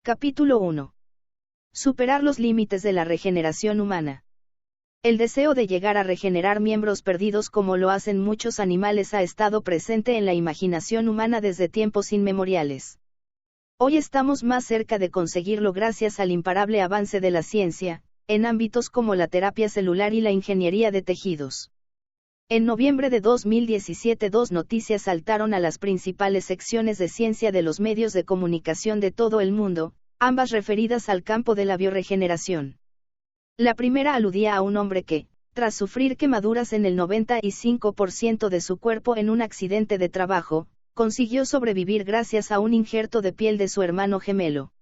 Capítulo 1. Superar los límites de la regeneración humana. El deseo de llegar a regenerar miembros perdidos como lo hacen muchos animales ha estado presente en la imaginación humana desde tiempos inmemoriales. Hoy estamos más cerca de conseguirlo gracias al imparable avance de la ciencia, en ámbitos como la terapia celular y la ingeniería de tejidos. En noviembre de 2017 dos noticias saltaron a las principales secciones de ciencia de los medios de comunicación de todo el mundo, ambas referidas al campo de la bioregeneración. La primera aludía a un hombre que, tras sufrir quemaduras en el 95% de su cuerpo en un accidente de trabajo, consiguió sobrevivir gracias a un injerto de piel de su hermano gemelo.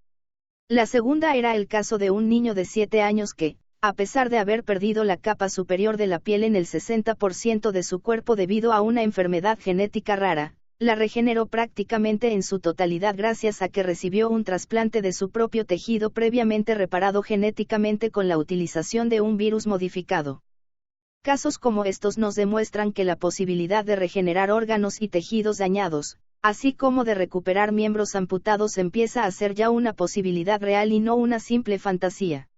La segunda era el caso de un niño de 7 años que, a pesar de haber perdido la capa superior de la piel en el 60% de su cuerpo debido a una enfermedad genética rara, la regeneró prácticamente en su totalidad gracias a que recibió un trasplante de su propio tejido previamente reparado genéticamente con la utilización de un virus modificado. Casos como estos nos demuestran que la posibilidad de regenerar órganos y tejidos dañados, así como de recuperar miembros amputados empieza a ser ya una posibilidad real y no una simple fantasía.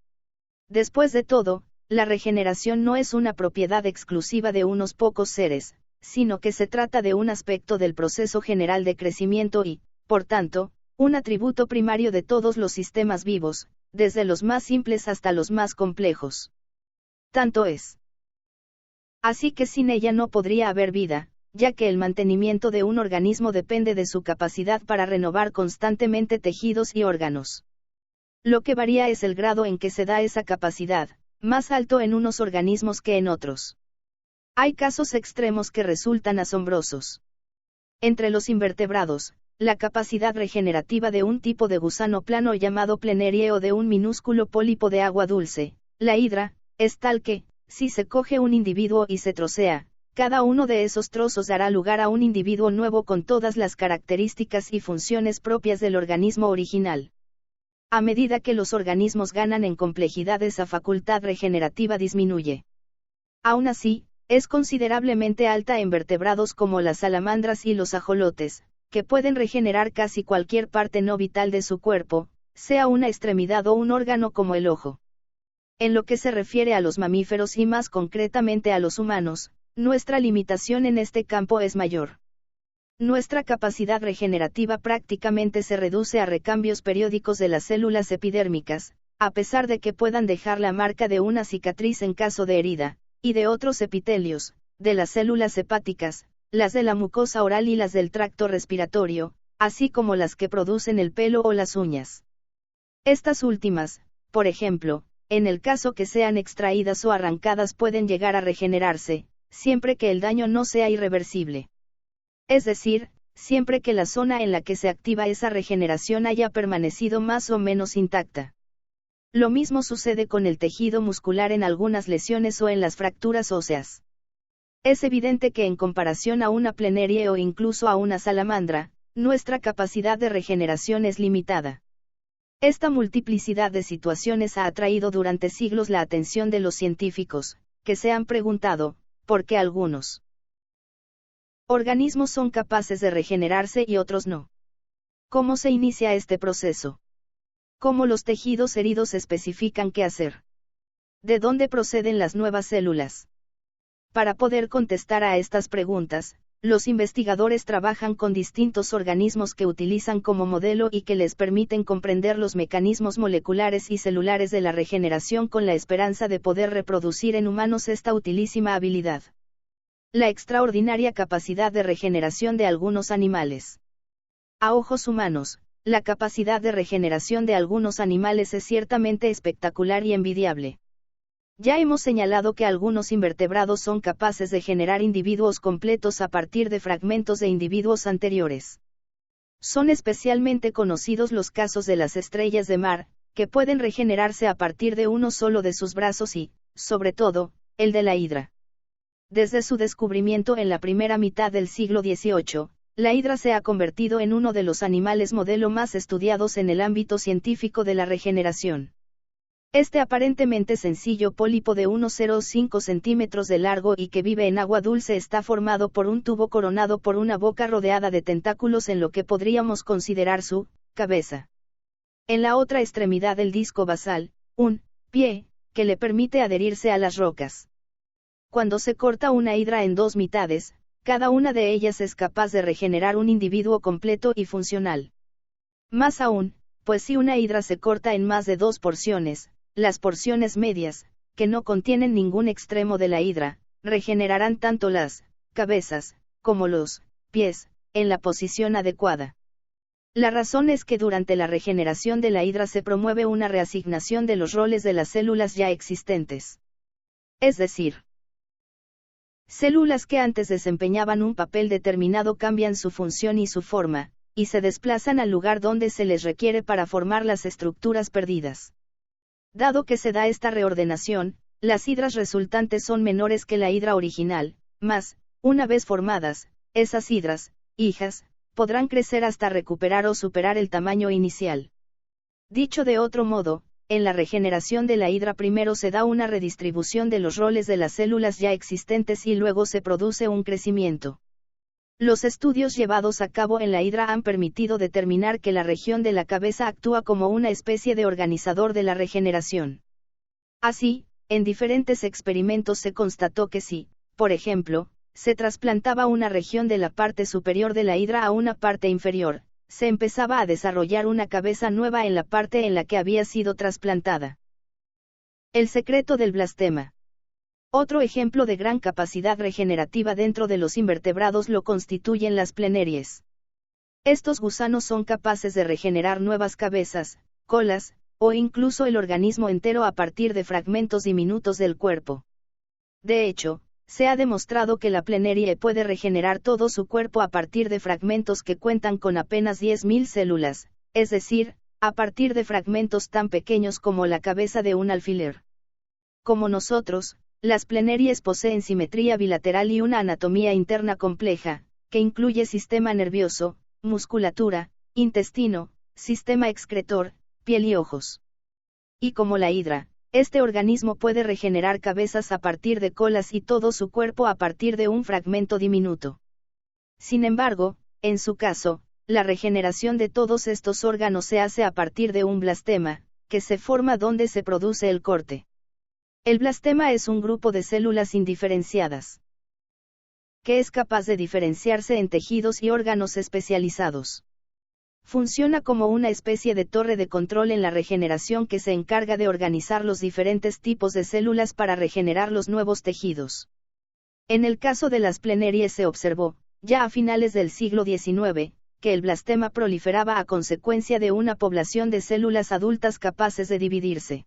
Después de todo, la regeneración no es una propiedad exclusiva de unos pocos seres, sino que se trata de un aspecto del proceso general de crecimiento y, por tanto, un atributo primario de todos los sistemas vivos, desde los más simples hasta los más complejos. Tanto es así que sin ella no podría haber vida, ya que el mantenimiento de un organismo depende de su capacidad para renovar constantemente tejidos y órganos. Lo que varía es el grado en que se da esa capacidad, más alto en unos organismos que en otros. Hay casos extremos que resultan asombrosos. Entre los invertebrados, la capacidad regenerativa de un tipo de gusano plano llamado Plenerie o de un minúsculo pólipo de agua dulce, la hidra, es tal que, si se coge un individuo y se trocea, cada uno de esos trozos dará lugar a un individuo nuevo con todas las características y funciones propias del organismo original. A medida que los organismos ganan en complejidad, esa facultad regenerativa disminuye. Aún así, es considerablemente alta en vertebrados como las salamandras y los ajolotes, que pueden regenerar casi cualquier parte no vital de su cuerpo, sea una extremidad o un órgano como el ojo. En lo que se refiere a los mamíferos y más concretamente a los humanos, nuestra limitación en este campo es mayor. Nuestra capacidad regenerativa prácticamente se reduce a recambios periódicos de las células epidérmicas, a pesar de que puedan dejar la marca de una cicatriz en caso de herida, y de otros epitelios, de las células hepáticas, las de la mucosa oral y las del tracto respiratorio, así como las que producen el pelo o las uñas. Estas últimas, por ejemplo, en el caso que sean extraídas o arrancadas pueden llegar a regenerarse, siempre que el daño no sea irreversible. Es decir, siempre que la zona en la que se activa esa regeneración haya permanecido más o menos intacta. Lo mismo sucede con el tejido muscular en algunas lesiones o en las fracturas óseas. Es evidente que en comparación a una plenerie o incluso a una salamandra, nuestra capacidad de regeneración es limitada. Esta multiplicidad de situaciones ha atraído durante siglos la atención de los científicos, que se han preguntado, ¿por qué algunos organismos son capaces de regenerarse y otros no? ¿Cómo se inicia este proceso? ¿Cómo los tejidos heridos especifican qué hacer? ¿De dónde proceden las nuevas células? Para poder contestar a estas preguntas, los investigadores trabajan con distintos organismos que utilizan como modelo y que les permiten comprender los mecanismos moleculares y celulares de la regeneración con la esperanza de poder reproducir en humanos esta utilísima habilidad. La extraordinaria capacidad de regeneración de algunos animales. A ojos humanos, la capacidad de regeneración de algunos animales es ciertamente espectacular y envidiable. Ya hemos señalado que algunos invertebrados son capaces de generar individuos completos a partir de fragmentos de individuos anteriores. Son especialmente conocidos los casos de las estrellas de mar, que pueden regenerarse a partir de uno solo de sus brazos y, sobre todo, el de la hidra. Desde su descubrimiento en la primera mitad del siglo XVIII, la hidra se ha convertido en uno de los animales modelo más estudiados en el ámbito científico de la regeneración. Este aparentemente sencillo pólipo de unos 0,5 centímetros de largo y que vive en agua dulce está formado por un tubo coronado por una boca rodeada de tentáculos en lo que podríamos considerar su cabeza. En la otra extremidad el disco basal, un pie, que le permite adherirse a las rocas. Cuando se corta una hidra en dos mitades, cada una de ellas es capaz de regenerar un individuo completo y funcional. Más aún, pues si una hidra se corta en más de dos porciones, las porciones medias, que no contienen ningún extremo de la hidra, regenerarán tanto las cabezas, como los pies, en la posición adecuada. La razón es que durante la regeneración de la hidra se promueve una reasignación de los roles de las células ya existentes. Es decir, células que antes desempeñaban un papel determinado cambian su función y su forma, y se desplazan al lugar donde se les requiere para formar las estructuras perdidas. Dado que se da esta reordenación, las hidras resultantes son menores que la hidra original, mas, una vez formadas, esas hidras, hijas, podrán crecer hasta recuperar o superar el tamaño inicial. Dicho de otro modo, en la regeneración de la hidra primero se da una redistribución de los roles de las células ya existentes y luego se produce un crecimiento. Los estudios llevados a cabo en la hidra han permitido determinar que la región de la cabeza actúa como una especie de organizador de la regeneración. Así, en diferentes experimentos se constató que si, por ejemplo, se trasplantaba una región de la parte superior de la hidra a una parte inferior, se empezaba a desarrollar una cabeza nueva en la parte en la que había sido trasplantada. El secreto del blastema. Otro ejemplo de gran capacidad regenerativa dentro de los invertebrados lo constituyen las pleneries. Estos gusanos son capaces de regenerar nuevas cabezas, colas, o incluso el organismo entero a partir de fragmentos diminutos del cuerpo. De hecho, se ha demostrado que la plenerie puede regenerar todo su cuerpo a partir de fragmentos que cuentan con apenas 10.000 células, es decir, a partir de fragmentos tan pequeños como la cabeza de un alfiler. Como nosotros, las pleneries poseen simetría bilateral y una anatomía interna compleja, que incluye sistema nervioso, musculatura, intestino, sistema excretor, piel y ojos. Y como la hidra, este organismo puede regenerar cabezas a partir de colas y todo su cuerpo a partir de un fragmento diminuto. Sin embargo, en su caso, la regeneración de todos estos órganos se hace a partir de un blastema, que se forma donde se produce el corte. El blastema es un grupo de células indiferenciadas, que es capaz de diferenciarse en tejidos y órganos especializados. Funciona como una especie de torre de control en la regeneración que se encarga de organizar los diferentes tipos de células para regenerar los nuevos tejidos. En el caso de las pleneries se observó, ya a finales del siglo XIX, que el blastema proliferaba a consecuencia de una población de células adultas capaces de dividirse.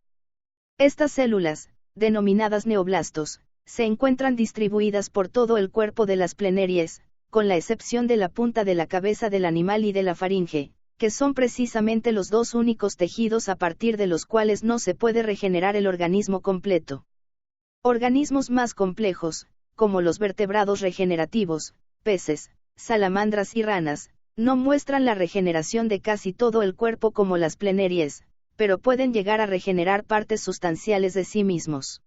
Estas células, denominadas neoblastos, se encuentran distribuidas por todo el cuerpo de las pleneries, con la excepción de la punta de la cabeza del animal y de la faringe, que son precisamente los dos únicos tejidos a partir de los cuales no se puede regenerar el organismo completo. Organismos más complejos, como los vertebrados regenerativos, peces, salamandras y ranas, no muestran la regeneración de casi todo el cuerpo como las pleneries, pero pueden llegar a regenerar partes sustanciales de sí mismos.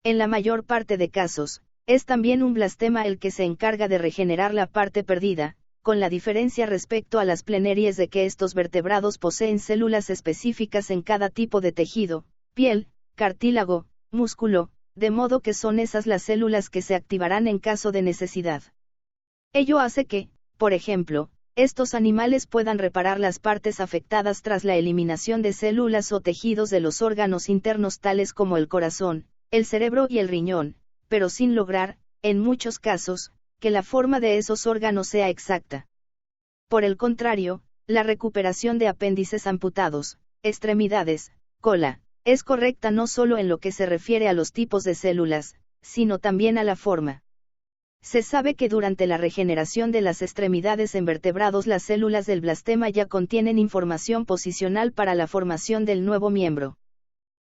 En la mayor parte de casos, es también un blastema el que se encarga de regenerar la parte perdida, con la diferencia respecto a las pleneries de que estos vertebrados poseen células específicas en cada tipo de tejido, piel, cartílago, músculo, de modo que son esas las células que se activarán en caso de necesidad. Ello hace que, por ejemplo, estos animales puedan reparar las partes afectadas tras la eliminación de células o tejidos de los órganos internos tales como el corazón, el cerebro y el riñón, pero sin lograr, en muchos casos, que la forma de esos órganos sea exacta. Por el contrario, la recuperación de apéndices amputados, extremidades, cola, es correcta no solo en lo que se refiere a los tipos de células, sino también a la forma. Se sabe que durante la regeneración de las extremidades en vertebrados las células del blastema ya contienen información posicional para la formación del nuevo miembro.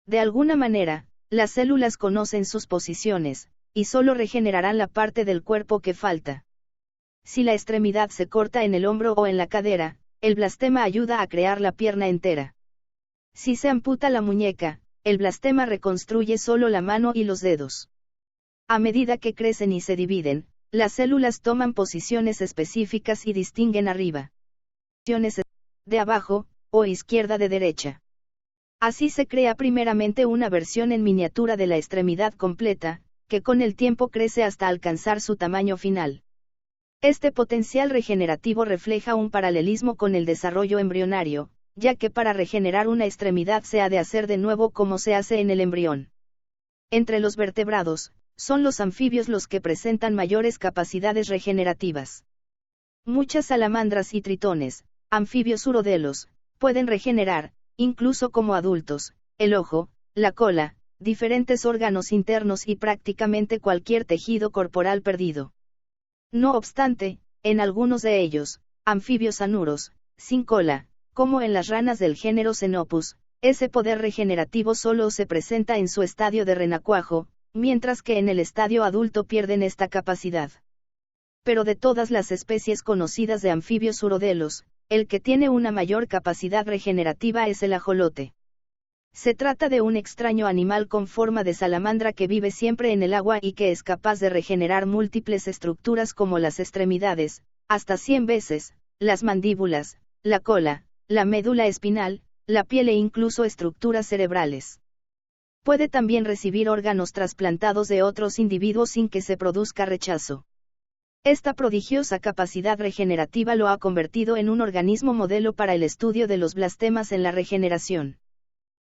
De alguna manera, las células conocen sus posiciones, y solo regenerarán la parte del cuerpo que falta. Si la extremidad se corta en el hombro o en la cadera, el blastema ayuda a crear la pierna entera. Si se amputa la muñeca, el blastema reconstruye solo la mano y los dedos. A medida que crecen y se dividen, las células toman posiciones específicas y distinguen arriba, de abajo, o izquierda de derecha. Así se crea primeramente una versión en miniatura de la extremidad completa, que con el tiempo crece hasta alcanzar su tamaño final. Este potencial regenerativo refleja un paralelismo con el desarrollo embrionario, ya que para regenerar una extremidad se ha de hacer de nuevo como se hace en el embrión. Entre los vertebrados, son los anfibios los que presentan mayores capacidades regenerativas. Muchas salamandras y tritones, anfibios urodelos, pueden regenerar, incluso como adultos, el ojo, la cola, diferentes órganos internos y prácticamente cualquier tejido corporal perdido. No obstante, en algunos de ellos, anfibios anuros, sin cola, como en las ranas del género Xenopus, ese poder regenerativo solo se presenta en su estadio de renacuajo, mientras que en el estadio adulto pierden esta capacidad. Pero de todas las especies conocidas de anfibios urodelos, el que tiene una mayor capacidad regenerativa es el ajolote. Se trata de un extraño animal con forma de salamandra que vive siempre en el agua y que es capaz de regenerar múltiples estructuras como las extremidades, hasta 100 veces, las mandíbulas, la cola, la médula espinal, la piel e incluso estructuras cerebrales. Puede también recibir órganos trasplantados de otros individuos sin que se produzca rechazo. Esta prodigiosa capacidad regenerativa lo ha convertido en un organismo modelo para el estudio de los blastemas en la regeneración.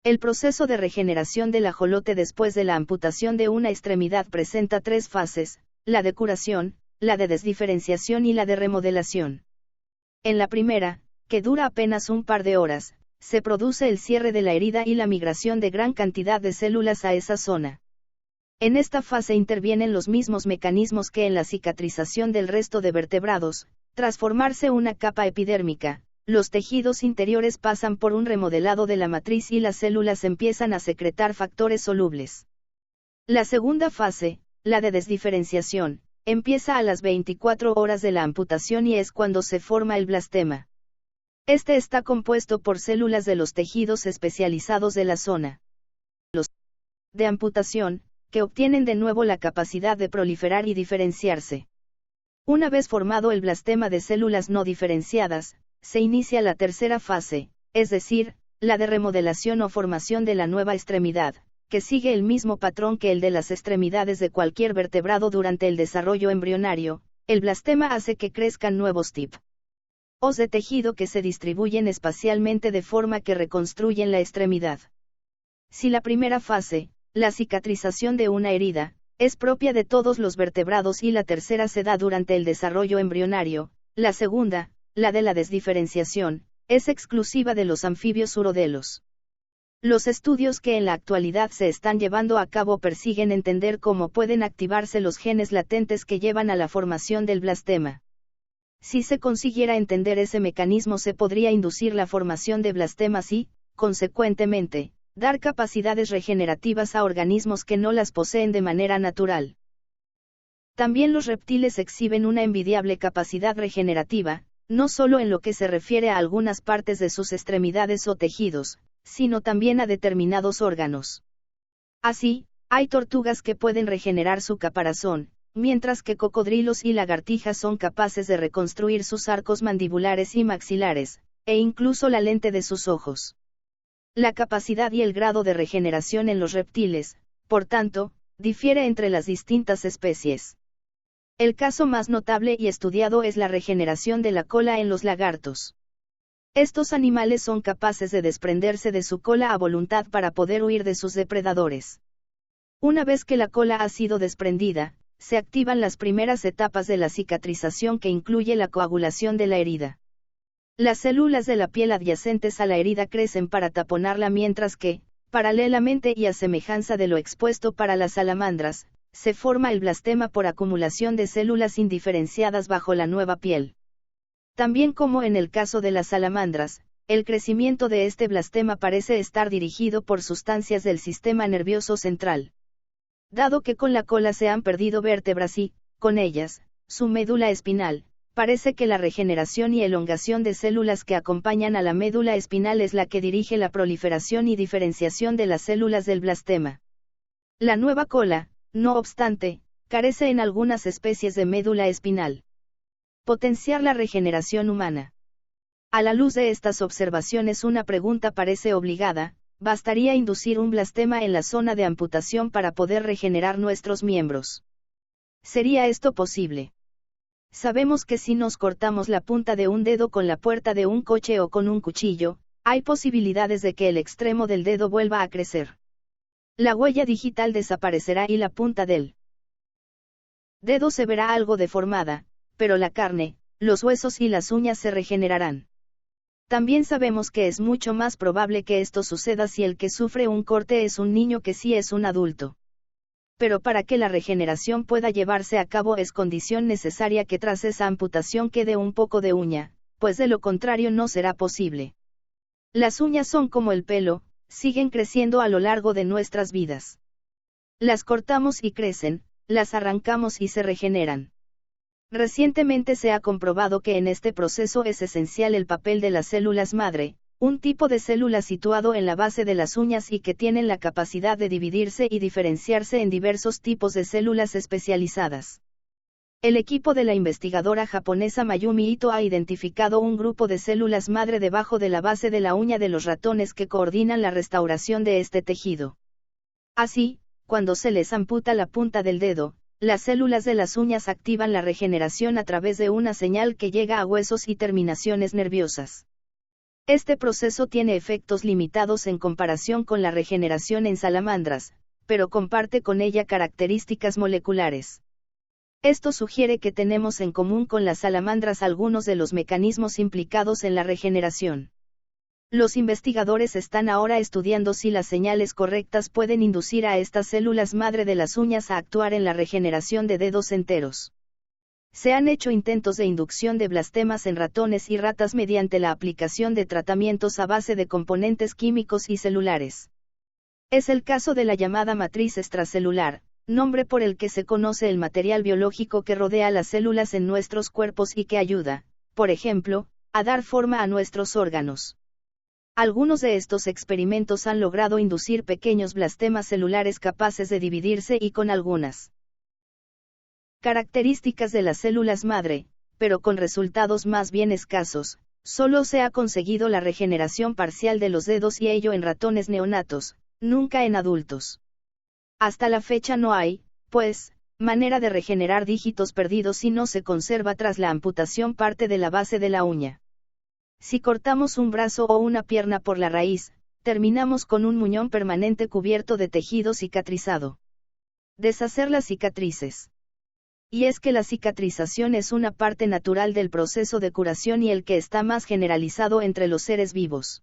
El proceso de regeneración del ajolote después de la amputación de una extremidad presenta 3 fases: la de curación, la de desdiferenciación y la de remodelación. En la primera, que dura apenas un par de horas, se produce el cierre de la herida y la migración de gran cantidad de células a esa zona. En esta fase intervienen los mismos mecanismos que en la cicatrización del resto de vertebrados: tras formarse una capa epidérmica, los tejidos interiores pasan por un remodelado de la matriz y las células empiezan a secretar factores solubles. La segunda fase, la de desdiferenciación, empieza a las 24 horas de la amputación y es cuando se forma el blastema. Este está compuesto por células de los tejidos especializados de la zona de amputación, que obtienen de nuevo la capacidad de proliferar y diferenciarse. Una vez formado el blastema de células no diferenciadas, se inicia la tercera fase, es decir, la de remodelación o formación de la nueva extremidad, que sigue el mismo patrón que el de las extremidades de cualquier vertebrado durante el desarrollo embrionario. El blastema hace que crezcan nuevos tipos de tejido que se distribuyen espacialmente de forma que reconstruyen la extremidad. Si la primera fase, la cicatrización de una herida, es propia de todos los vertebrados y la tercera se da durante el desarrollo embrionario, la segunda, la de la desdiferenciación, es exclusiva de los anfibios urodelos. Los estudios que en la actualidad se están llevando a cabo persiguen entender cómo pueden activarse los genes latentes que llevan a la formación del blastema. Si se consiguiera entender ese mecanismo, se podría inducir la formación de blastemas y, consecuentemente, dar capacidades regenerativas a organismos que no las poseen de manera natural. También los reptiles exhiben una envidiable capacidad regenerativa, no solo en lo que se refiere a algunas partes de sus extremidades o tejidos, sino también a determinados órganos. Así, hay tortugas que pueden regenerar su caparazón, mientras que cocodrilos y lagartijas son capaces de reconstruir sus arcos mandibulares y maxilares, e incluso la lente de sus ojos. La capacidad y el grado de regeneración en los reptiles, por tanto, difiere entre las distintas especies. El caso más notable y estudiado es la regeneración de la cola en los lagartos. Estos animales son capaces de desprenderse de su cola a voluntad para poder huir de sus depredadores. Una vez que la cola ha sido desprendida, se activan las primeras etapas de la cicatrización, que incluye la coagulación de la herida. Las células de la piel adyacentes a la herida crecen para taponarla, mientras que, paralelamente y a semejanza de lo expuesto para las salamandras, se forma el blastema por acumulación de células indiferenciadas bajo la nueva piel. También, como en el caso de las salamandras, el crecimiento de este blastema parece estar dirigido por sustancias del sistema nervioso central. Dado que con la cola se han perdido vértebras y, con ellas, su médula espinal, parece que la regeneración y elongación de células que acompañan a la médula espinal es la que dirige la proliferación y diferenciación de las células del blastema. La nueva cola, no obstante, carece en algunas especies de médula espinal. Potenciar la regeneración humana. A la luz de estas observaciones una pregunta parece obligada: ¿bastaría inducir un blastema en la zona de amputación para poder regenerar nuestros miembros? ¿Sería esto posible? Sabemos que si nos cortamos la punta de un dedo con la puerta de un coche o con un cuchillo, hay posibilidades de que el extremo del dedo vuelva a crecer. La huella digital desaparecerá y la punta del dedo se verá algo deformada, pero la carne, los huesos y las uñas se regenerarán. También sabemos que es mucho más probable que esto suceda si el que sufre un corte es un niño que si es un adulto. Pero para que la regeneración pueda llevarse a cabo es condición necesaria que tras esa amputación quede un poco de uña, pues de lo contrario no será posible. Las uñas son como el pelo, siguen creciendo a lo largo de nuestras vidas. Las cortamos y crecen, las arrancamos y se regeneran. Recientemente se ha comprobado que en este proceso es esencial el papel de las células madre, un tipo de célula situado en la base de las uñas y que tienen la capacidad de dividirse y diferenciarse en diversos tipos de células especializadas. El equipo de la investigadora japonesa Mayumi Ito ha identificado un grupo de células madre debajo de la base de la uña de los ratones que coordinan la restauración de este tejido. Así, cuando se les amputa la punta del dedo, las células de las uñas activan la regeneración a través de una señal que llega a huesos y terminaciones nerviosas. Este proceso tiene efectos limitados en comparación con la regeneración en salamandras, pero comparte con ella características moleculares. Esto sugiere que tenemos en común con las salamandras algunos de los mecanismos implicados en la regeneración. Los investigadores están ahora estudiando si las señales correctas pueden inducir a estas células madre de las uñas a actuar en la regeneración de dedos enteros. Se han hecho intentos de inducción de blastemas en ratones y ratas mediante la aplicación de tratamientos a base de componentes químicos y celulares. Es el caso de la llamada matriz extracelular, nombre por el que se conoce el material biológico que rodea las células en nuestros cuerpos y que ayuda, por ejemplo, a dar forma a nuestros órganos. Algunos de estos experimentos han logrado inducir pequeños blastemas celulares capaces de dividirse y con algunas características de las células madre, pero con resultados más bien escasos. Solo se ha conseguido la regeneración parcial de los dedos y ello en ratones neonatos, nunca en adultos. Hasta la fecha no hay, pues, manera de regenerar dígitos perdidos si no se conserva tras la amputación parte de la base de la uña. Si cortamos un brazo o una pierna por la raíz, terminamos con un muñón permanente cubierto de tejido cicatrizado. Deshacer las cicatrices. Y es que la cicatrización es una parte natural del proceso de curación y el que está más generalizado entre los seres vivos.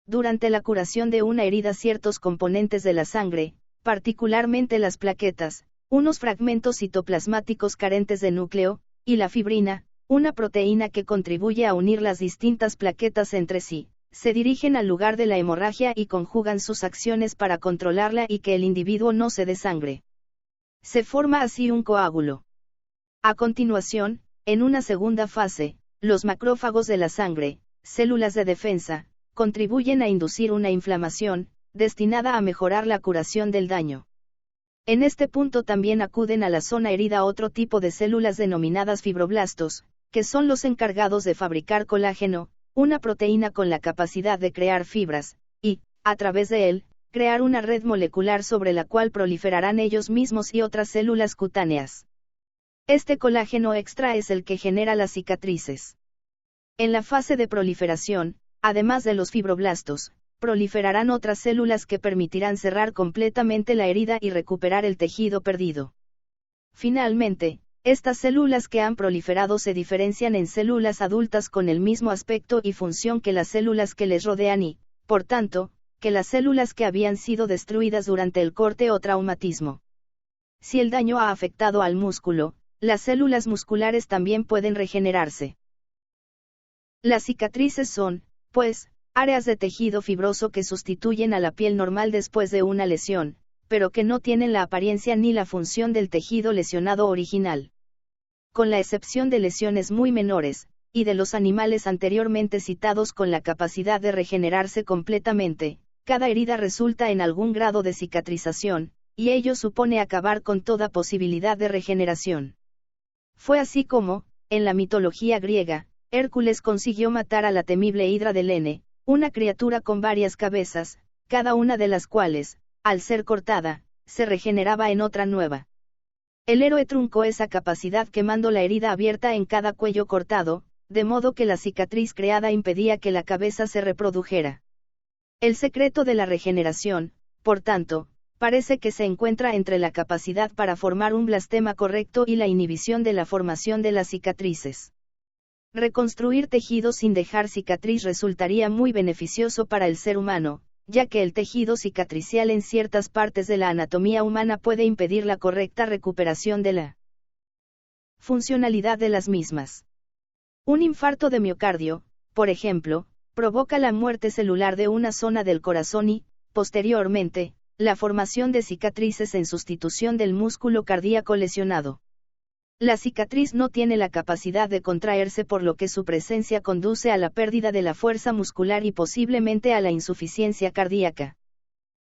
Durante la curación de una herida ciertos componentes de la sangre, particularmente las plaquetas, unos fragmentos citoplasmáticos carentes de núcleo, y la fibrina, una proteína que contribuye a unir las distintas plaquetas entre sí, se dirigen al lugar de la hemorragia y conjugan sus acciones para controlarla y que el individuo no se desangre. Se forma así un coágulo. A continuación, en una segunda fase, los macrófagos de la sangre, células de defensa, contribuyen a inducir una inflamación, destinada a mejorar la curación del daño. En este punto también acuden a la zona herida otro tipo de células denominadas fibroblastos, que son los encargados de fabricar colágeno, una proteína con la capacidad de crear fibras, y, a través de él, crear una red molecular sobre la cual proliferarán ellos mismos y otras células cutáneas. Este colágeno extra es el que genera las cicatrices. En la fase de proliferación, además de los fibroblastos, proliferarán otras células que permitirán cerrar completamente la herida y recuperar el tejido perdido. Finalmente, estas células que han proliferado se diferencian en células adultas con el mismo aspecto y función que las células que les rodean y, por tanto, que las células que habían sido destruidas durante el corte o traumatismo. Si el daño ha afectado al músculo, las células musculares también pueden regenerarse. Las cicatrices son, pues, áreas de tejido fibroso que sustituyen a la piel normal después de una lesión, pero que no tienen la apariencia ni la función del tejido lesionado original. Con la excepción de lesiones muy menores, y de los animales anteriormente citados con la capacidad de regenerarse completamente, cada herida resulta en algún grado de cicatrización, y ello supone acabar con toda posibilidad de regeneración. Fue así como, en la mitología griega, Hércules consiguió matar a la temible Hidra de Lene, una criatura con varias cabezas, cada una de las cuales, al ser cortada, se regeneraba en otra nueva. El héroe truncó esa capacidad quemando la herida abierta en cada cuello cortado, de modo que la cicatriz creada impedía que la cabeza se reprodujera. El secreto de la regeneración, por tanto, parece que se encuentra entre la capacidad para formar un blastema correcto y la inhibición de la formación de las cicatrices. Reconstruir tejido sin dejar cicatriz resultaría muy beneficioso para el ser humano, ya que el tejido cicatricial en ciertas partes de la anatomía humana puede impedir la correcta recuperación de la funcionalidad de las mismas. Un infarto de miocardio, por ejemplo, provoca la muerte celular de una zona del corazón y, posteriormente, la formación de cicatrices en sustitución del músculo cardíaco lesionado. La cicatriz no tiene la capacidad de contraerse, por lo que su presencia conduce a la pérdida de la fuerza muscular y posiblemente a la insuficiencia cardíaca.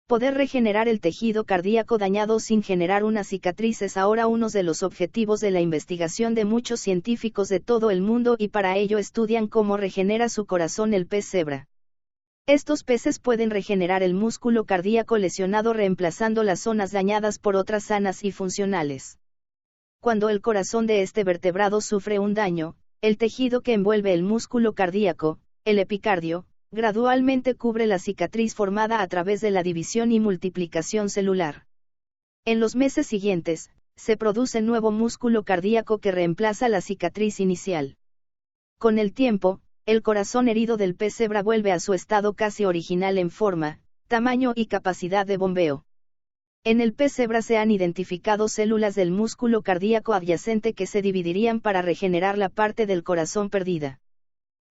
Poder regenerar el tejido cardíaco dañado sin generar una cicatriz es ahora uno de los objetivos de la investigación de muchos científicos de todo el mundo, y para ello estudian cómo regenera su corazón el pez cebra. Estos peces pueden regenerar el músculo cardíaco lesionado reemplazando las zonas dañadas por otras sanas y funcionales. Cuando el corazón de este vertebrado sufre un daño, el tejido que envuelve el músculo cardíaco, el epicardio, gradualmente cubre la cicatriz formada a través de la división y multiplicación celular. En los meses siguientes, se produce nuevo músculo cardíaco que reemplaza la cicatriz inicial. Con el tiempo, el corazón herido del pez cebra vuelve a su estado casi original en forma, tamaño y capacidad de bombeo. En el pez cebra se han identificado células del músculo cardíaco adyacente que se dividirían para regenerar la parte del corazón perdida.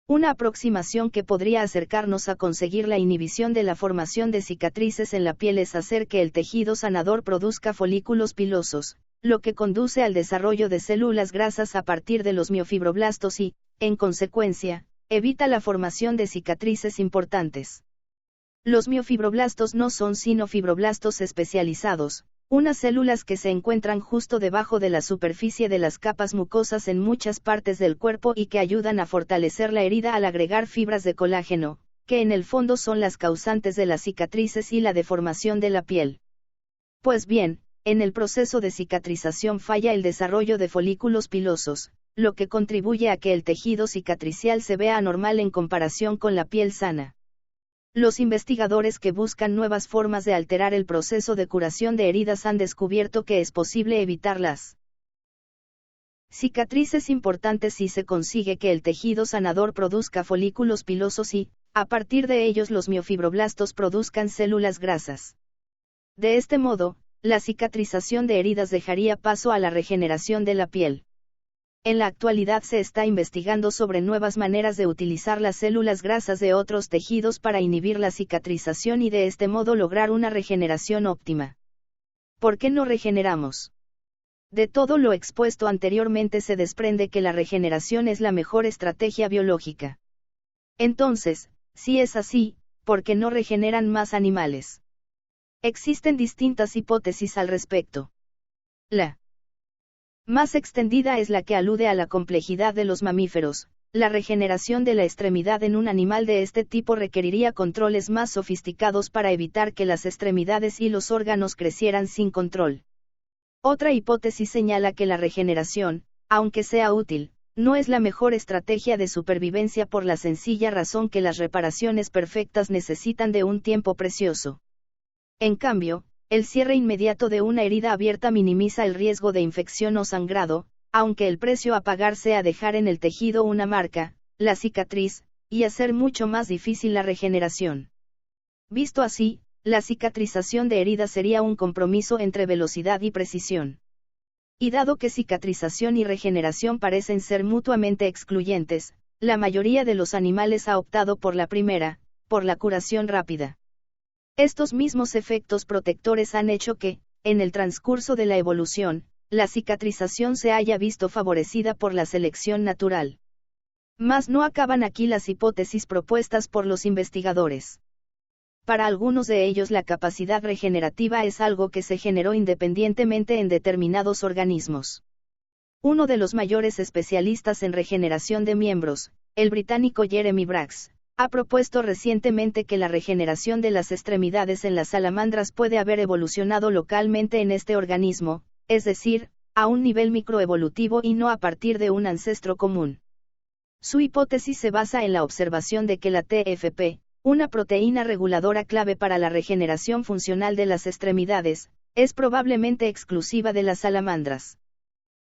Una aproximación que podría acercarnos a conseguir la inhibición de la formación de cicatrices en la piel es hacer que el tejido sanador produzca folículos pilosos, lo que conduce al desarrollo de células grasas a partir de los miofibroblastos y, en consecuencia, evita la formación de cicatrices importantes. Los miofibroblastos no son sino fibroblastos especializados, unas células que se encuentran justo debajo de la superficie de las capas mucosas en muchas partes del cuerpo y que ayudan a fortalecer la herida al agregar fibras de colágeno, que en el fondo son las causantes de las cicatrices y la deformación de la piel. Pues bien, en el proceso de cicatrización falla el desarrollo de folículos pilosos, lo que contribuye a que el tejido cicatricial se vea anormal en comparación con la piel sana. Los investigadores que buscan nuevas formas de alterar el proceso de curación de heridas han descubierto que es posible evitar las cicatrices importantes si se consigue que el tejido sanador produzca folículos pilosos y, a partir de ellos, los miofibroblastos produzcan células grasas. De este modo, la cicatrización de heridas dejaría paso a la regeneración de la piel. En la actualidad se está investigando sobre nuevas maneras de utilizar las células grasas de otros tejidos para inhibir la cicatrización y de este modo lograr una regeneración óptima. ¿Por qué no regeneramos? De todo lo expuesto anteriormente se desprende que la regeneración es la mejor estrategia biológica. Entonces, si es así, ¿por qué no regeneran más animales? Existen distintas hipótesis al respecto. La más extendida es la que alude a la complejidad de los mamíferos. La regeneración de la extremidad en un animal de este tipo requeriría controles más sofisticados para evitar que las extremidades y los órganos crecieran sin control. Otra hipótesis señala que la regeneración, aunque sea útil, no es la mejor estrategia de supervivencia por la sencilla razón que las reparaciones perfectas necesitan de un tiempo precioso. En cambio, el cierre inmediato de una herida abierta minimiza el riesgo de infección o sangrado, aunque el precio a pagar sea dejar en el tejido una marca, la cicatriz, y hacer mucho más difícil la regeneración. Visto así, la cicatrización de heridas sería un compromiso entre velocidad y precisión. Y dado que cicatrización y regeneración parecen ser mutuamente excluyentes, la mayoría de los animales ha optado por la primera, por la curación rápida. Estos mismos efectos protectores han hecho que, en el transcurso de la evolución, la cicatrización se haya visto favorecida por la selección natural. Mas no acaban aquí las hipótesis propuestas por los investigadores. Para algunos de ellos la capacidad regenerativa es algo que se generó independientemente en determinados organismos. Uno de los mayores especialistas en regeneración de miembros, el británico Jeremy Braggs, ha propuesto recientemente que la regeneración de las extremidades en las salamandras puede haber evolucionado localmente en este organismo, es decir, a un nivel microevolutivo y no a partir de un ancestro común. Su hipótesis se basa en la observación de que la TFP, una proteína reguladora clave para la regeneración funcional de las extremidades, es probablemente exclusiva de las salamandras.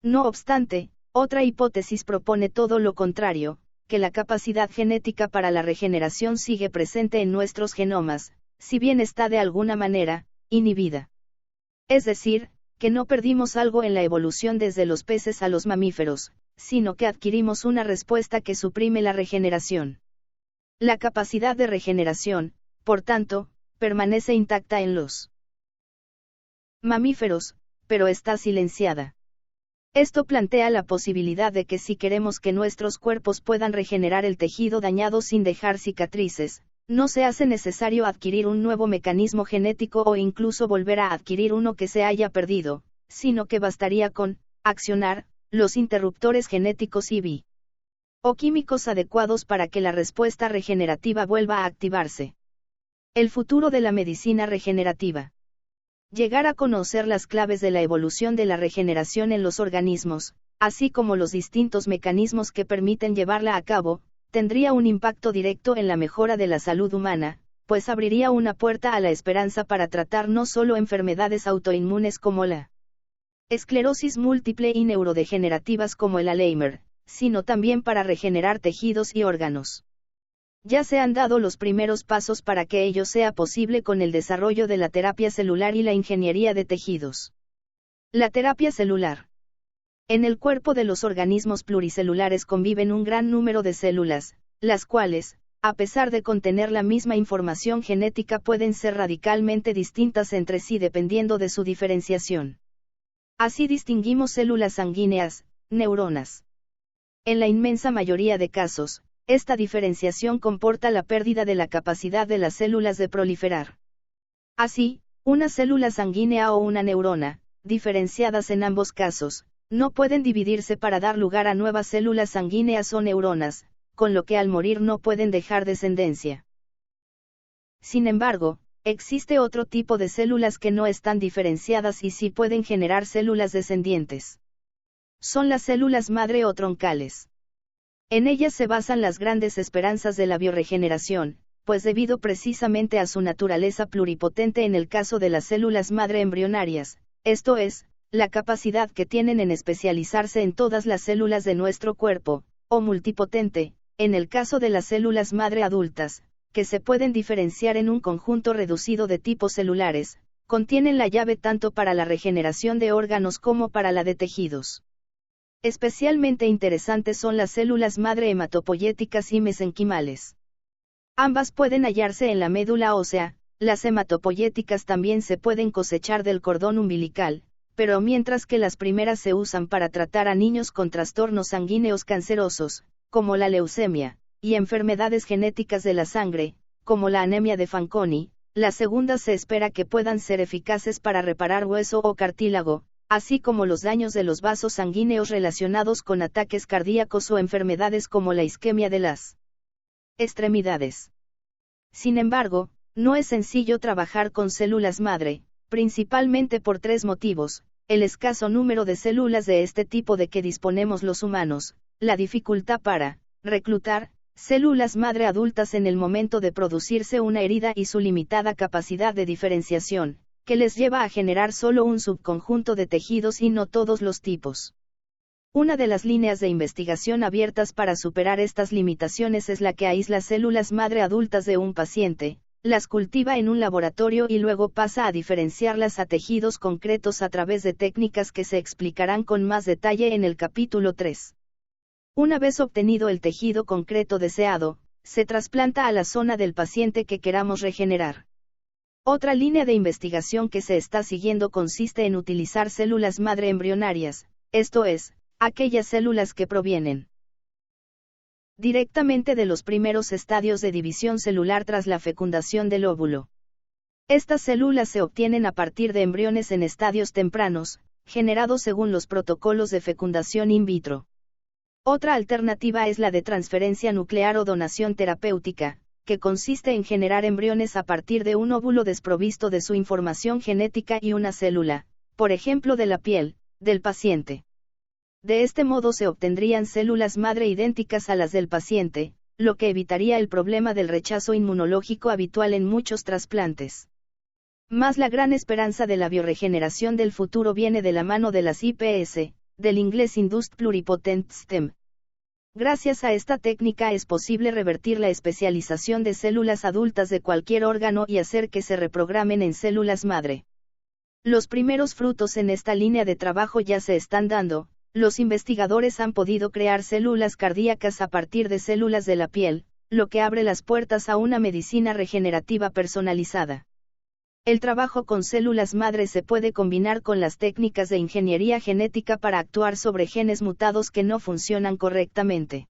No obstante, otra hipótesis propone todo lo contrario, que la capacidad genética para la regeneración sigue presente en nuestros genomas, si bien está de alguna manera inhibida. Es decir, que no perdimos algo en la evolución desde los peces a los mamíferos, sino que adquirimos una respuesta que suprime la regeneración. La capacidad de regeneración, por tanto, permanece intacta en los mamíferos, pero está silenciada. Esto plantea la posibilidad de que si queremos que nuestros cuerpos puedan regenerar el tejido dañado sin dejar cicatrices, no se hace necesario adquirir un nuevo mecanismo genético o incluso volver a adquirir uno que se haya perdido, sino que bastaría con accionar los interruptores genéticos y o químicos adecuados para que la respuesta regenerativa vuelva a activarse. El futuro de la medicina regenerativa. Llegar a conocer las claves de la evolución de la regeneración en los organismos, así como los distintos mecanismos que permiten llevarla a cabo, tendría un impacto directo en la mejora de la salud humana, pues abriría una puerta a la esperanza para tratar no solo enfermedades autoinmunes como la esclerosis múltiple y neurodegenerativas como el Alzheimer, sino también para regenerar tejidos y órganos. Ya se han dado los primeros pasos para que ello sea posible con el desarrollo de la terapia celular y la ingeniería de tejidos. La terapia celular. En el cuerpo de los organismos pluricelulares conviven un gran número de células, las cuales, a pesar de contener la misma información genética, pueden ser radicalmente distintas entre sí dependiendo de su diferenciación. Así distinguimos células sanguíneas, neuronas. En la inmensa mayoría de casos, esta diferenciación comporta la pérdida de la capacidad de las células de proliferar. Así, una célula sanguínea o una neurona, diferenciadas en ambos casos, no pueden dividirse para dar lugar a nuevas células sanguíneas o neuronas, con lo que al morir no pueden dejar descendencia. Sin embargo, existe otro tipo de células que no están diferenciadas y sí pueden generar células descendientes. Son las células madre o troncales. En ellas se basan las grandes esperanzas de la bioregeneración, pues debido precisamente a su naturaleza pluripotente en el caso de las células madre embrionarias, esto es, la capacidad que tienen en especializarse en todas las células de nuestro cuerpo, o multipotente, en el caso de las células madre adultas, que se pueden diferenciar en un conjunto reducido de tipos celulares, contienen la llave tanto para la regeneración de órganos como para la de tejidos. Especialmente interesantes son las células madre hematopoyéticas y mesenquimales. Ambas pueden hallarse en la médula ósea, las hematopoyéticas también se pueden cosechar del cordón umbilical, pero mientras que las primeras se usan para tratar a niños con trastornos sanguíneos cancerosos, como la leucemia, y enfermedades genéticas de la sangre, como la anemia de Fanconi, las segundas se espera que puedan ser eficaces para reparar hueso o cartílago, así como los daños de los vasos sanguíneos relacionados con ataques cardíacos o enfermedades como la isquemia de las extremidades. Sin embargo, no es sencillo trabajar con células madre, principalmente por tres motivos: el escaso número de células de este tipo de que disponemos los humanos, la dificultad para reclutar células madre adultas en el momento de producirse una herida y su limitada capacidad de diferenciación, que les lleva a generar solo un subconjunto de tejidos y no todos los tipos. Una de las líneas de investigación abiertas para superar estas limitaciones es la que aísla células madre adultas de un paciente, las cultiva en un laboratorio y luego pasa a diferenciarlas a tejidos concretos a través de técnicas que se explicarán con más detalle en el capítulo 3. Una vez obtenido el tejido concreto deseado, se trasplanta a la zona del paciente que queramos regenerar. Otra línea de investigación que se está siguiendo consiste en utilizar células madre embrionarias, esto es, aquellas células que provienen directamente de los primeros estadios de división celular tras la fecundación del óvulo. Estas células se obtienen a partir de embriones en estadios tempranos, generados según los protocolos de fecundación in vitro. Otra alternativa es la de transferencia nuclear o donación terapéutica, que consiste en generar embriones a partir de un óvulo desprovisto de su información genética y una célula, por ejemplo de la piel, del paciente. De este modo se obtendrían células madre idénticas a las del paciente, lo que evitaría el problema del rechazo inmunológico habitual en muchos trasplantes. Mas la gran esperanza de la bioregeneración del futuro viene de la mano de las IPS, del inglés Induced Pluripotent Stem. Gracias a esta técnica es posible revertir la especialización de células adultas de cualquier órgano y hacer que se reprogramen en células madre. Los primeros frutos en esta línea de trabajo ya se están dando. Los investigadores han podido crear células cardíacas a partir de células de la piel, lo que abre las puertas a una medicina regenerativa personalizada. El trabajo con células madre se puede combinar con las técnicas de ingeniería genética para actuar sobre genes mutados que no funcionan correctamente.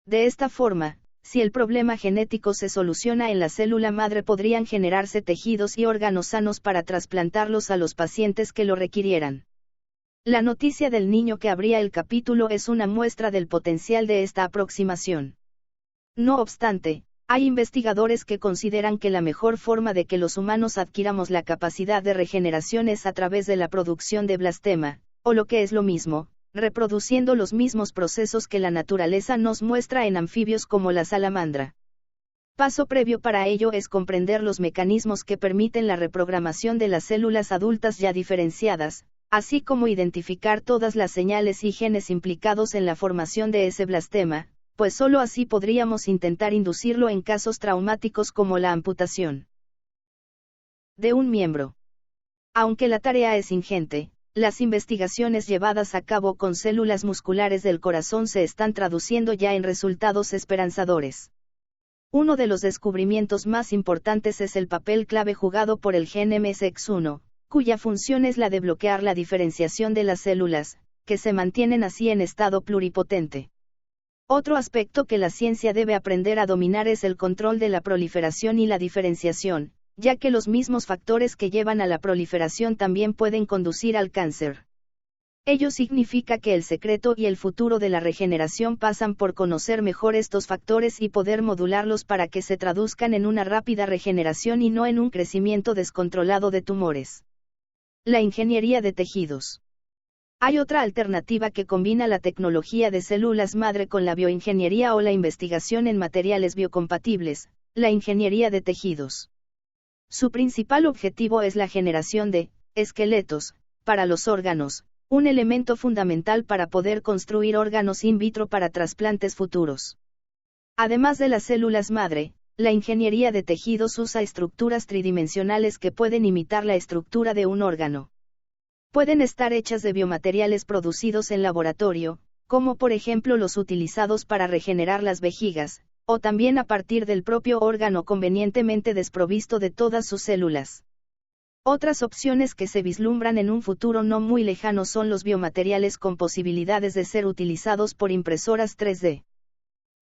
De esta forma, si el problema genético se soluciona en la célula madre, podrían generarse tejidos y órganos sanos para trasplantarlos a los pacientes que lo requirieran. La noticia del niño que abría el capítulo es una muestra del potencial de esta aproximación. No obstante, hay investigadores que consideran que la mejor forma de que los humanos adquiramos la capacidad de regeneración es a través de la producción de blastema, o lo que es lo mismo, reproduciendo los mismos procesos que la naturaleza nos muestra en anfibios como la salamandra. Paso previo para ello es comprender los mecanismos que permiten la reprogramación de las células adultas ya diferenciadas, así como identificar todas las señales y genes implicados en la formación de ese blastema, pues solo así podríamos intentar inducirlo en casos traumáticos como la amputación de un miembro. Aunque la tarea es ingente, las investigaciones llevadas a cabo con células musculares del corazón se están traduciendo ya en resultados esperanzadores. Uno de los descubrimientos más importantes es el papel clave jugado por el gen MSX1, cuya función es la de bloquear la diferenciación de las células, que se mantienen así en estado pluripotente. Otro aspecto que la ciencia debe aprender a dominar es el control de la proliferación y la diferenciación, ya que los mismos factores que llevan a la proliferación también pueden conducir al cáncer. Ello significa que el secreto y el futuro de la regeneración pasan por conocer mejor estos factores y poder modularlos para que se traduzcan en una rápida regeneración y no en un crecimiento descontrolado de tumores. La ingeniería de tejidos. Hay otra alternativa que combina la tecnología de células madre con la bioingeniería o la investigación en materiales biocompatibles, la ingeniería de tejidos. Su principal objetivo es la generación de esqueletos para los órganos, un elemento fundamental para poder construir órganos in vitro para trasplantes futuros. Además de las células madre, la ingeniería de tejidos usa estructuras tridimensionales que pueden imitar la estructura de un órgano. Pueden estar hechas de biomateriales producidos en laboratorio, como por ejemplo los utilizados para regenerar las vejigas, o también a partir del propio órgano convenientemente desprovisto de todas sus células. Otras opciones que se vislumbran en un futuro no muy lejano son los biomateriales con posibilidades de ser utilizados por impresoras 3D.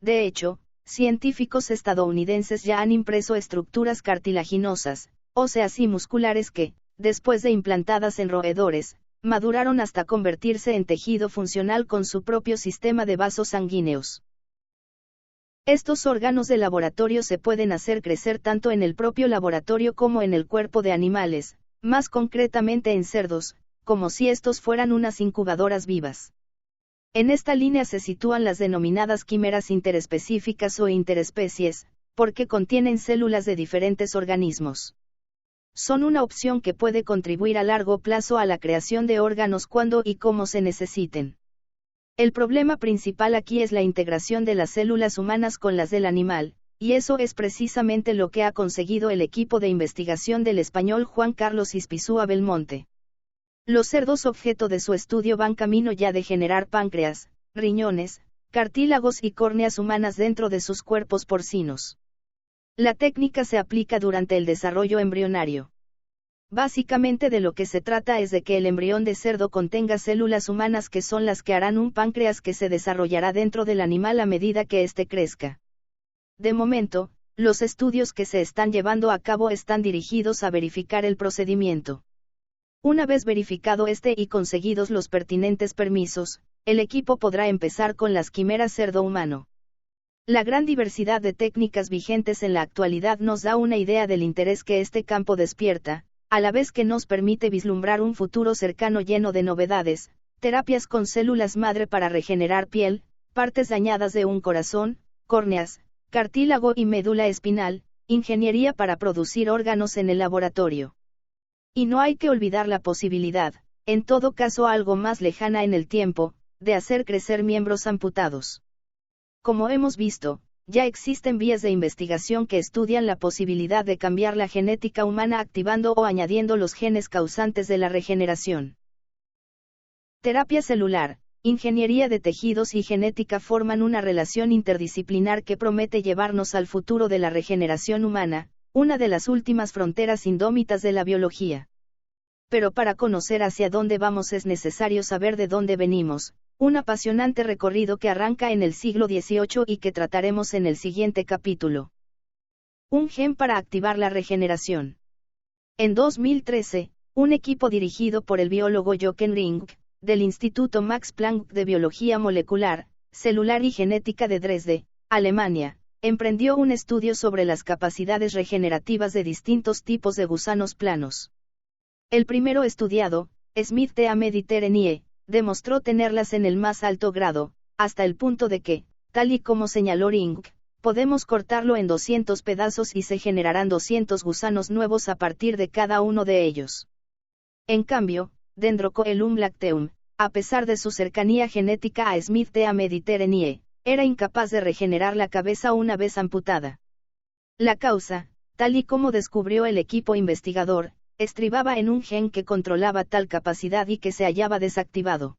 De hecho, científicos estadounidenses ya han impreso estructuras cartilaginosas, óseas y musculares que, después de implantadas en roedores, maduraron hasta convertirse en tejido funcional con su propio sistema de vasos sanguíneos. Estos órganos de laboratorio se pueden hacer crecer tanto en el propio laboratorio como en el cuerpo de animales, más concretamente en cerdos, como si estos fueran unas incubadoras vivas. En esta línea se sitúan las denominadas quimeras interespecíficas o interespecies, porque contienen células de diferentes organismos. Son una opción que puede contribuir a largo plazo a la creación de órganos cuando y como se necesiten. El problema principal aquí es la integración de las células humanas con las del animal, y eso es precisamente lo que ha conseguido el equipo de investigación del español Juan Carlos Ispizúa Belmonte. Los cerdos objeto de su estudio van camino ya de generar páncreas, riñones, cartílagos y córneas humanas dentro de sus cuerpos porcinos. La técnica se aplica durante el desarrollo embrionario. Básicamente de lo que se trata es de que el embrión de cerdo contenga células humanas que son las que harán un páncreas que se desarrollará dentro del animal a medida que éste crezca. De momento, los estudios que se están llevando a cabo están dirigidos a verificar el procedimiento. Una vez verificado este y conseguidos los pertinentes permisos, el equipo podrá empezar con las quimeras cerdo-humano. La gran diversidad de técnicas vigentes en la actualidad nos da una idea del interés que este campo despierta, a la vez que nos permite vislumbrar un futuro cercano lleno de novedades, terapias con células madre para regenerar piel, partes dañadas de un corazón, córneas, cartílago y médula espinal, ingeniería para producir órganos en el laboratorio. Y no hay que olvidar la posibilidad, en todo caso algo más lejana en el tiempo, de hacer crecer miembros amputados. Como hemos visto, ya existen vías de investigación que estudian la posibilidad de cambiar la genética humana activando o añadiendo los genes causantes de la regeneración. Terapia celular, ingeniería de tejidos y genética forman una relación interdisciplinar que promete llevarnos al futuro de la regeneración humana, una de las últimas fronteras indómitas de la biología. Pero para conocer hacia dónde vamos es necesario saber de dónde venimos, un apasionante recorrido que arranca en el siglo XVIII y que trataremos en el siguiente capítulo. Un gen para activar la regeneración. En 2013, un equipo dirigido por el biólogo Jochen Ring, del Instituto Max Planck de Biología Molecular, Celular y Genética de Dresde, Alemania, emprendió un estudio sobre las capacidades regenerativas de distintos tipos de gusanos planos. El primero estudiado, Smithia mediterranae, demostró tenerlas en el más alto grado, hasta el punto de que, tal y como señaló Ring, podemos cortarlo en 200 pedazos y se generarán 200 gusanos nuevos a partir de cada uno de ellos. En cambio, Dendrocoelum lacteum, a pesar de su cercanía genética a Smithia mediterranae, era incapaz de regenerar la cabeza una vez amputada. La causa, tal y como descubrió el equipo investigador, estribaba en un gen que controlaba tal capacidad y que se hallaba desactivado.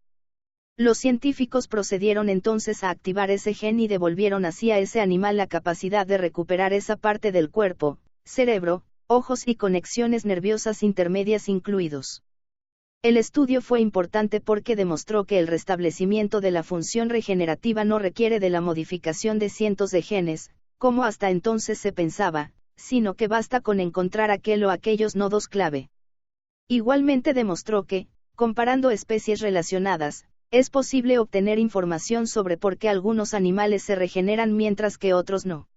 Los científicos procedieron entonces a activar ese gen y devolvieron así a ese animal la capacidad de recuperar esa parte del cuerpo, cerebro, ojos y conexiones nerviosas intermedias incluidos. El estudio fue importante porque demostró que el restablecimiento de la función regenerativa no requiere de la modificación de cientos de genes, como hasta entonces se pensaba, sino que basta con encontrar aquel o aquellos nodos clave. Igualmente demostró que, comparando especies relacionadas, es posible obtener información sobre por qué algunos animales se regeneran mientras que otros no.